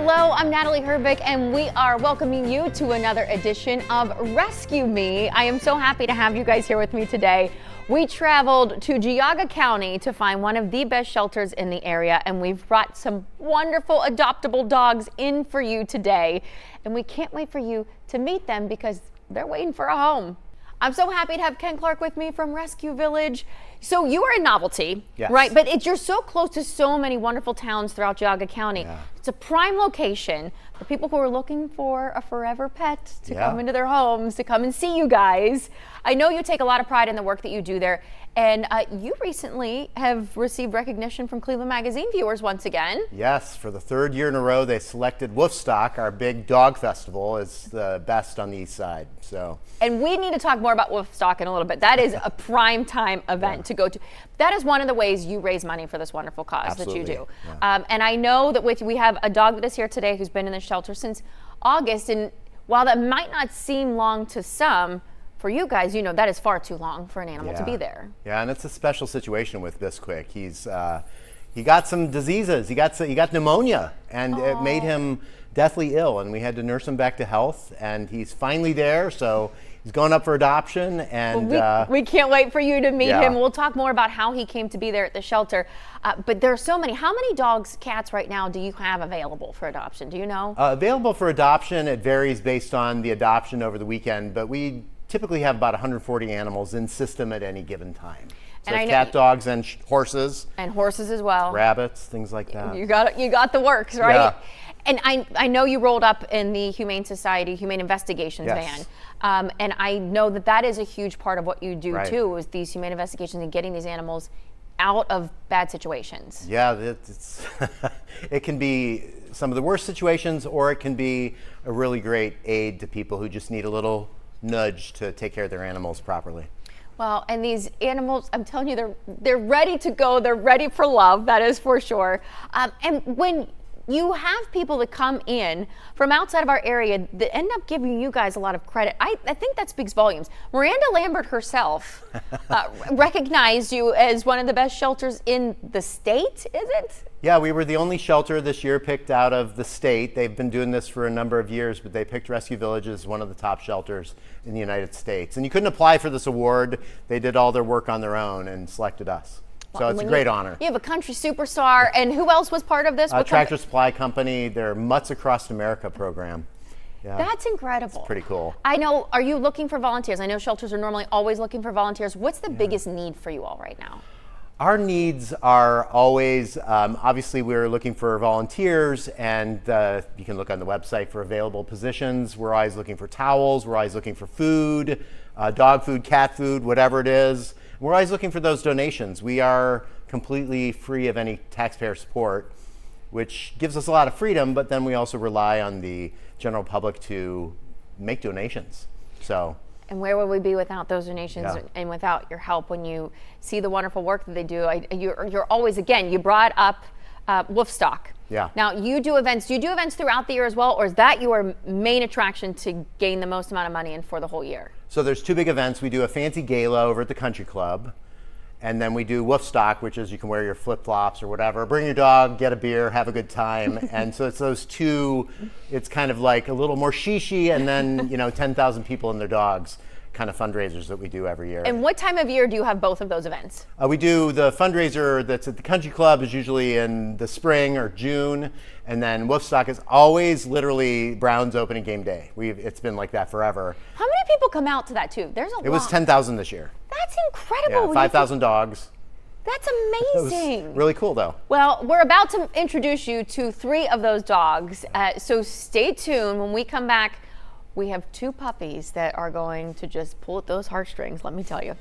Hello, I'm Natalie Herbeck, and we are welcoming you to another edition of Rescue Me. I am so happy to have you guys here with me today. We traveled to Geauga County to find one of the best shelters in the area, and we've brought some wonderful adoptable dogs in for you today. And we can't wait for you to meet them because they're waiting for a home. I'm so happy to have Ken Clark with me from Rescue Village. So you are in Novelty, yes, right? But you're so close to so many wonderful towns throughout Geauga County. Yeah. It's a prime location for people who are looking for a forever pet to Yeah. come into their homes, to come and see you guys. I know you take a lot of pride in the work that you do there. And you recently have received recognition from Cleveland Magazine viewers once again. Yes, for the third year in a row, they selected Woofstock, our big dog festival, as the best on the East Side. So, and we need to talk more about Woofstock in a little bit. That is a prime time event to go to. That is one of the ways you raise money for this wonderful cause absolutely, that you do. Yeah. And I know that we have a dog that is here today who's been in the shelter since August. And while that might not seem long to some, for you guys, you know, that is far too long for an animal to be there. Yeah, and it's a special situation with Bisquick. He got some diseases. He got pneumonia, and it made him deathly ill, and we had to nurse him back to health. And he's finally there, so he's going up for adoption. And we can't wait for you to meet yeah. him. We'll talk more about how he came to be there at the shelter. But there are so many. How many dogs, cats right now do you have available for adoption? Do you know? Available for adoption, it varies based on the adoption over the weekend, but we typically have about 140 animals in system at any given time. So And I know cat, dogs, and horses. And horses as well. Rabbits, things like that. You got the works, right? Yeah. And I know you rolled up in the Humane Society, Humane Investigations Yes. van. And I know that is a huge part of what you do Right. too, is these humane investigations and getting these animals out of bad situations. Yeah, it's it can be some of the worst situations, or it can be a really great aid to people who just need a little nudge to take care of their animals properly. Well, and these animals, I'm telling you, they're ready to go. They're ready for love, that is for sure. And when you have people that come in from outside of our area that end up giving you guys a lot of credit, I think that speaks volumes. Miranda Lambert herself recognized you as one of the best shelters in the state, is it? Yeah, we were the only shelter this year picked out of the state. They've been doing this for a number of years, but they picked Rescue Village as one of the top shelters in the United States. And you couldn't apply for this award. They did all their work on their own and selected us. So it's a great honor. You have a country superstar, and who else was part of this? Tractor Supply Company, their Mutts Across America program. Yeah. That's incredible. It's pretty cool. I know, are you looking for volunteers? I know shelters are normally always looking for volunteers. What's the biggest need for you all right now? Our needs are always, obviously we're looking for volunteers, and you can look on the website for available positions. We're always looking for towels, we're always looking for food, dog food, cat food, whatever it is. We're always looking for those donations. We are completely free of any taxpayer support, which gives us a lot of freedom, but then we also rely on the general public to make donations. And where would we be without those donations and without your help when you see the wonderful work that they do? You're always, again, you brought up Woofstock. Yeah. Now, you do events. Do you do events throughout the year as well, or is that your main attraction to gain the most amount of money in for the whole year? So there's two big events. We do a fancy gala over at the country club, and then we do Woofstock, which is you can wear your flip-flops or whatever, bring your dog, get a beer, have a good time. And so it's those two, it's kind of like a little more shishi, and then 10,000 people and their dogs kind of fundraisers that we do every year. And what time of year do you have both of those events? We do the fundraiser that's at the country club is usually in the spring or June, and then Woofstock is always literally Browns opening game day. It's been like that forever. How many people come out to that too? There's a lot. It was 10,000 this year. That's incredible. Yeah, 5,000 dogs. That's It amazing. was really cool though. Well, we're about to introduce you to 3 of those dogs. So stay tuned. When we come back, we have 2 puppies that are going to just pull at those heartstrings, let me tell you.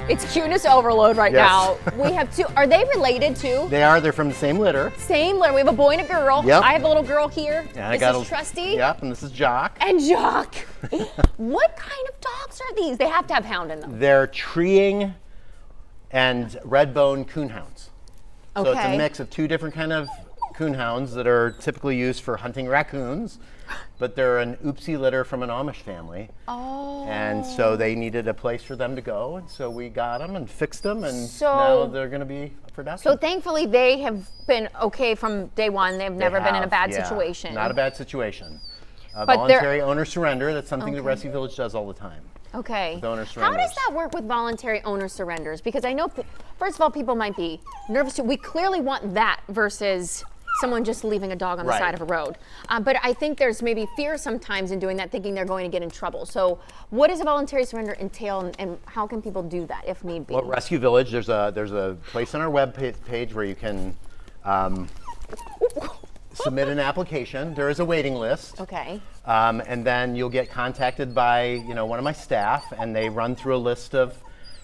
It's cuteness overload right Yes. now. We have 2. Are they related too? They're from the same litter. Same litter. We have a boy and a girl. Yep. I have a little girl here. Yeah, This is Trusty. Yep, and this is Jock. And Jock. What kind of dogs are these? They have to have hound in them. They're treeing and red-bone coonhounds. So it's a Okay. mix of 2 different kind of coonhounds that are typically used for hunting raccoons. but they're an oopsie litter from an Amish family. Oh. And so they needed a place for them to go, and so we got them and fixed them, and So- now they're going to be for adoption. So thankfully they have been okay from day one. They've never been in a bad Yeah, situation. Not a bad situation. But they're- Voluntary owner surrender, that's something the Rescue Village does all the time. Okay. With owner How does surrenders. that work with voluntary owner surrenders? Because I know, first of all, people might be nervous too. We clearly want that versus someone just leaving a dog on the Right. side of a road. But I think there's maybe fear sometimes in doing that, thinking they're going to get in trouble. So what does a voluntary surrender entail, and how can people do that if need be? Well, Rescue Village, there's a place on our web page where you can submit an application. There is a waiting list. Okay. And then you'll get contacted by one of my staff, and they run through a list of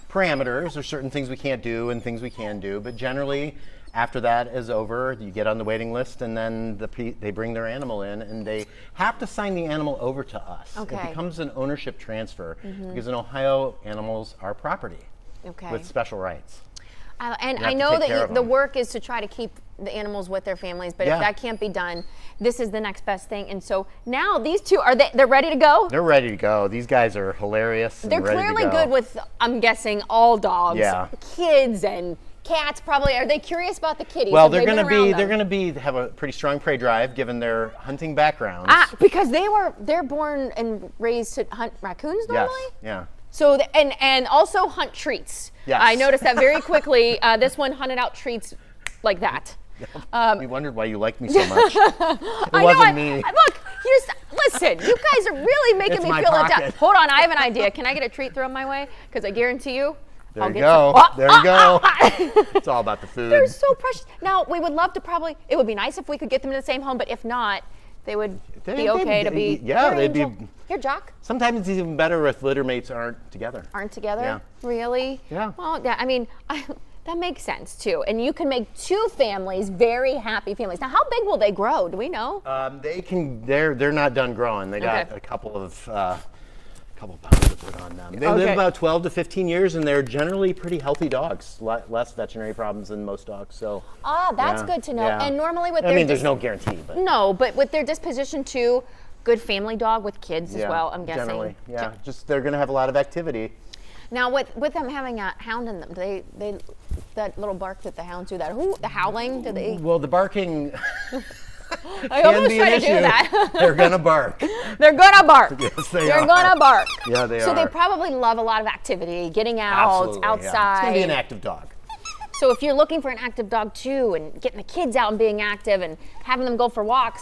parameters. There's certain things we can't do and things we can do, but generally after that is over, you get on the waiting list, and then they bring their animal in, and they have to sign the animal over to us. Okay. It becomes an ownership transfer because in Ohio, animals are property Okay. with special rights. And You I have to know take that care of the them. work is to try to keep the animals with their families, but Yeah. if that can't be done, this is the next best thing. And so now these two they're ready to go? They're ready to go. These guys are hilarious. And They're ready to clearly go. good with, I'm guessing, all dogs. Yeah. Kids and cats probably. Are they curious about the kitties? Well, Have they're they been going to around be them? they're going to have a pretty strong prey drive given their hunting backgrounds. Because they're born and raised to hunt raccoons Yes. normally? Yeah. So, and also hunt treats. Yes. I noticed that very quickly. This one hunted out treats like that. We wondered why you liked me so much. It I wasn't know, me. Look, listen, you guys are really making It's me my feel left out. pocket. Hold on, I have an idea. Can I get a treat thrown my way? Because I guarantee you, There I'll you get go. some. There you go. It's all about the food. They're so precious. Now, we would love to it would be nice if we could get them in the same home, but if not, they would be okay to be. Yeah, Here, they'd be. Angel. Here, Jock. Sometimes it's even better if litter mates aren't together. Aren't together? Yeah. Really? Yeah. Well, I mean, that makes sense too. And you can make two families very happy families. Now, how big will they grow? Do we know? They can. They're not done growing. They got Okay. a couple pounds to put on them. They live Okay. about 12 to 15 years, and they're generally pretty healthy dogs. Less veterinary problems than most dogs. So. That's yeah, good to know. yeah. And normally with I their mean, there's no guarantee, but. No, but with their disposition too, good family dog with kids as Yeah, well, I'm guessing. Generally, yeah. Just they're going to have a lot of activity. Now with them having a hound in them, do they that little bark that the hounds do, the howling, do they? Well, the barking I can almost be try an to do issue. that. They're going to bark. They're gonna bark. Yes, they They're are. gonna bark. Yeah, they so are. they probably love a lot of activity, getting out, Absolutely, yeah. outside. It's going to be an active dog. So if you're looking for an active dog too, and getting the kids out and being active and having them go for walks,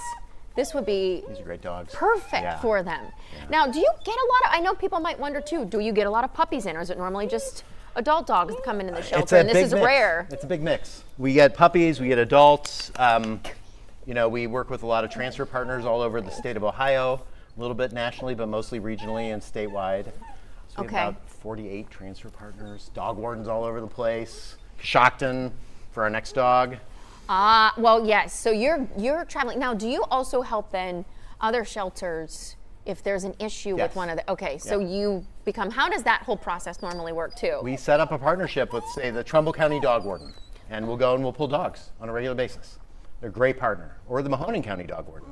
this would be These are great dogs. perfect Yeah. for them. Now, do you get a lot of, I know people might wonder too, do you get a lot of puppies in, or is it normally just adult dogs that come into the shelter? And this big is mix. rare. It's a big mix. We get puppies, we get adults. We work with a lot of transfer partners all over the state of Ohio, a little bit nationally, but mostly regionally and statewide. So we Okay. have about 48 transfer partners, dog wardens all over the place. Coshocton for our next dog. Well, yes. So you're traveling. Now, do you also help then other shelters if there's an issue with Yes. one of the, okay, so Yeah. you become, how does that whole process normally work too? We set up a partnership with, say, the Trumbull County Dog Warden, and we'll go and we'll pull dogs on a regular basis. They're a great partner. Or the Mahoning County Dog Warden.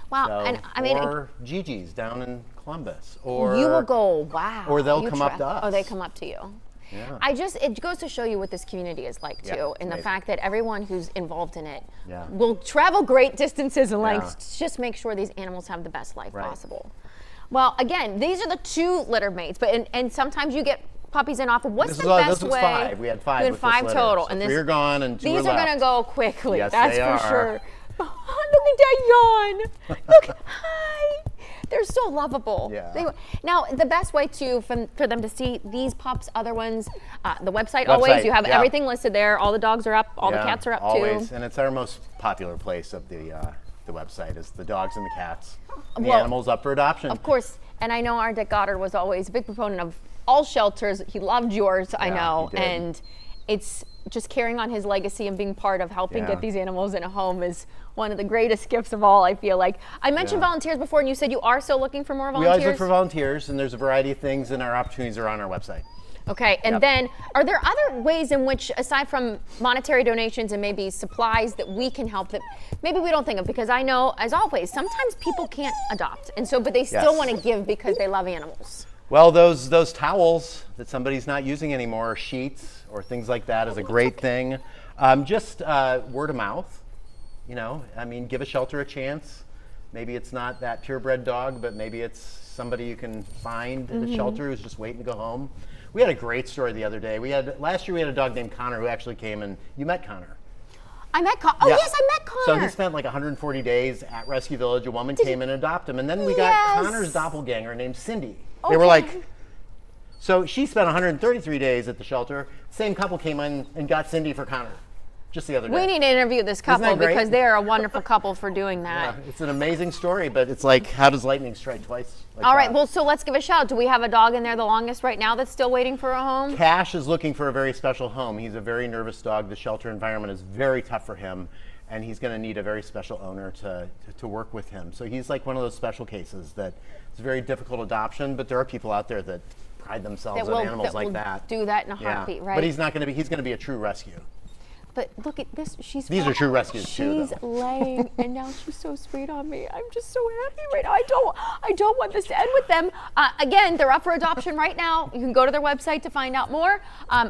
Wow, So, and I mean, or Gigi's down in Columbus. Or you will go, wow. or they'll you come up to us. Oh, they come up to you. Yeah. It goes to show you what this community is like Yeah, too, it's and the amazing. fact that everyone who's involved in it Yeah. will travel great distances and Yeah. lengths to just make sure these animals have the best life Right. possible. Well, again, these are the two litter mates, but and sometimes you get puppies in often. What's the best this was way? 5. We had 5 You had with this 5 litter. total, So and 3 are gone and 2 these are are left. gonna go quickly. Yes, that's they for are. sure. Oh, look at that yawn. Look, hi. They're so lovable. Yeah. Now, the best way for them to see these pups, other ones, the website always, you have yeah. everything listed there. All the dogs are up, all the Yeah, cats are up always. too. And it's our most popular place of the website is the dogs and the cats. And the Well, animals up for adoption. Of course, and I know our Dick Goddard was always a big proponent of all shelters. He loved yours, I Yeah, know, he did. and it's just carrying on his legacy and being part of helping Yeah. get these animals in a home is one of the greatest gifts of all, I feel like. I mentioned Yeah. volunteers before, and you said you are still looking for more We volunteers? always look for volunteers, and there's a variety of things, and our opportunities are on our website. Okay, and Yep. then are there other ways in which, aside from monetary donations and maybe supplies, that we can help that maybe we don't think of? Because I know, as always, sometimes people can't adopt, and so but they still Yes. want to give because they love animals. Well, those towels that somebody's not using anymore, or sheets or things like that, is a great thing. Just word of mouth, you know. I mean, give a shelter a chance. Maybe it's not that purebred dog, but maybe it's somebody you can find at a shelter who's just waiting to go home. We had a great story the other day. Last year we had a dog named Connor who actually came, and you met Connor. I met Connor. Oh Yeah. yes, I met Connor. So he spent like 140 days at Rescue Village. A woman came and adopted him, and then we got Yes. Connor's doppelganger named Cindy. They were Okay. like, so she spent 133 days at the shelter. Same couple came in and got Cindy for Connor, just the other day. We need to interview this couple that great? because they are a wonderful couple for doing that. Yeah, it's an amazing story, but it's like, how does lightning strike twice? Like All right, that? well, so let's give a shout. Do we have a dog in there the longest right now that's still waiting for a home? Cash is looking for a very special home. He's a very nervous dog. The shelter environment is very tough for him, and he's going to need a very special owner to work with him. So he's like one of those special cases that it's a very difficult adoption, but there are people out there that pride themselves on animals like will that. do that in a Yeah. heartbeat, right? But he's not going to be. He's going to be a true rescue. But look at this. These are true rescues too, She's though. laying, and now she's so sweet on me. I'm just so happy right now. I don't want this to end with them. Again, they're up for adoption right now. You can go to their website to find out more.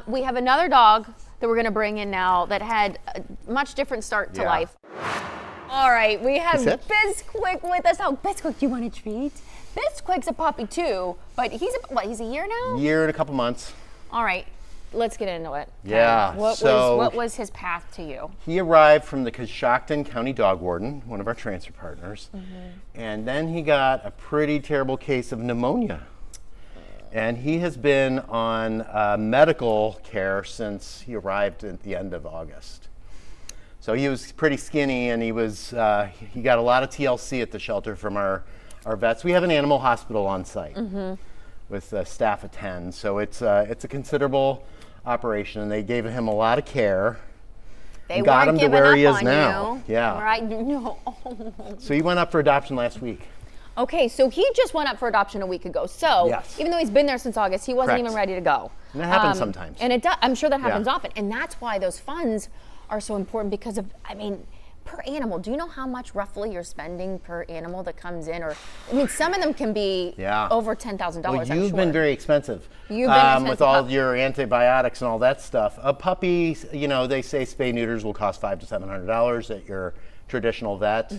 We have another dog that we're going to bring in now that had a much different start to Yeah. life. All right, we have That's it? Bisquick with us. Oh, Bisquick, do you want a treat? Bisquick's a puppy too, but he's a year now? Year and a couple months. All right, let's get into it. Okay. Yeah, so- What was his path to you? He arrived from the Coshocton County Dog Warden, one of our transfer partners, and then he got a pretty terrible case of pneumonia. And he has been on medical care since he arrived at the end of August. So he was pretty skinny, and he got a lot of TLC at the shelter from our vets. We have an animal hospital on site with a staff of 10, so it's a considerable operation, and they gave him a lot of care. They and got weren't him to giving where up he is on now. you. Yeah. Right? No. So he went up for adoption last week. Okay, so he just went up for adoption a week ago. So Yes. even though he's been there since August, he wasn't Correct. even ready to go. And that happens sometimes. And I'm sure that happens Yeah. often. And that's why those funds are so important because of, per animal. Do you know how much roughly you're spending per animal that comes in? Or, some of them can be Yeah. over $10,000. Well, I'm you've sure. been very expensive. You've been expensive. with all your antibiotics and all that stuff. A puppy, they say spay neuters will cost $500 to $700 at your traditional vet.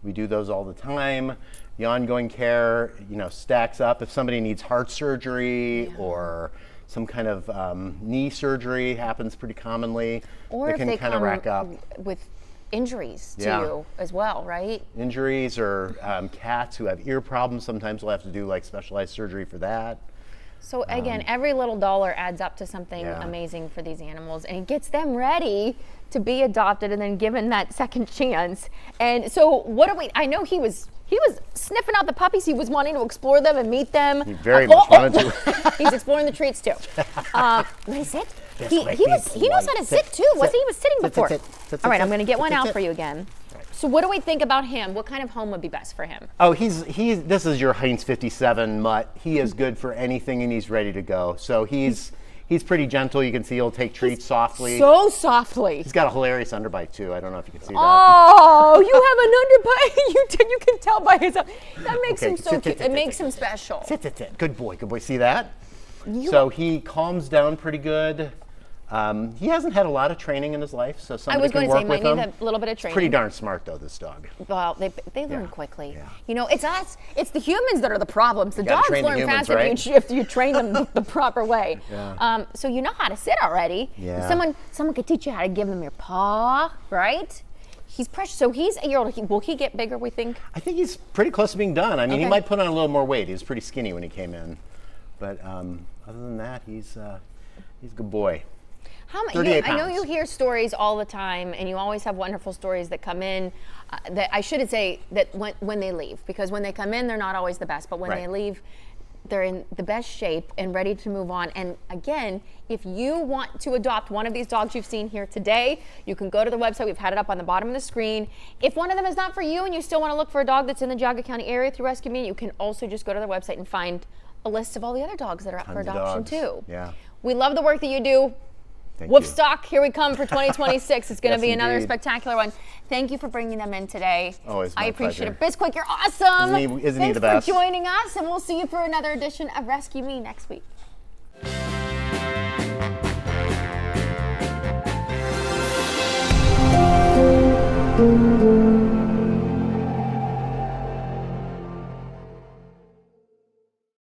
We do those all the time. The ongoing care, stacks up. If somebody needs heart surgery or some kind of knee surgery, happens pretty commonly. Or it if can they kind of come rack up. with injuries to Yeah. you as well, right? Injuries or cats who have ear problems, sometimes we'll have to do like specialized surgery for that. So again, every little dollar adds up to something Yeah. amazing for these animals, and it gets them ready to be adopted and then given that second chance. And so, I know he was sniffing out the puppies. He was wanting to explore them and meet them. He very much wanted to. He's exploring the treats too. Want to sit? He knows how to sit too. Sit. He was sitting Sit, before. sit, sit, All right, sit, I'm going to get sit, one sit, out sit. for you again. So what do we think about him? What kind of home would be best for him? Oh, this is your Heinz 57 mutt. He is good for anything and he's ready to go. So he's pretty gentle. You can see he'll take treats softly. So softly. He's got a hilarious underbite too. I don't know if you can see that. Oh, you have an underbite. You can tell by his. That makes Okay, him so sit, cute. sit, It sit, makes sit. him special. Sit, sit, sit. Good boy, good boy. See that? So he calms down pretty good. He hasn't had a lot of training in his life, so somebody was can going to work say, with might him. need a little bit of He's pretty training. darn smart though, this dog. Well, they learn Yeah, quickly. yeah. It's us. It's the humans that are the problems. The gotta dogs train the learn humans, faster right? if you train them the proper way. Yeah. So you know how to sit already. Yeah. Someone could teach you how to give them your paw, right? He's precious. So he's a year old. Will he get bigger, we think? I think he's pretty close to being done. I mean, he Okay. might put on a little more weight. He was pretty skinny when he came in, but other than that, he's a good boy. How many? 38 I know you pounds. hear stories all the time, and you always have wonderful stories that come in. That I shouldn't say that when they leave, because when they come in, they're not always the best. But when Right. they leave, they're in the best shape and ready to move on. And again, if you want to adopt one of these dogs you've seen here today, you can go to the website. We've had it up on the bottom of the screen. If one of them is not for you and you still want to look for a dog that's in the Geauga County area through Rescue Me, you can also just go to their website and find a list of all the other dogs that are up for Tons of adoption dogs. too. Yeah. We love the work that you do. Thank you. Woofstock, here we come for 2026. It's going to Yes, be another indeed. spectacular one. Thank you for bringing them in today. Always my I appreciate pleasure. it. Bisquick, you're awesome. Isn't he Thanks the best? for joining us, and we'll see you for another edition of Rescue Me next week. Thank you.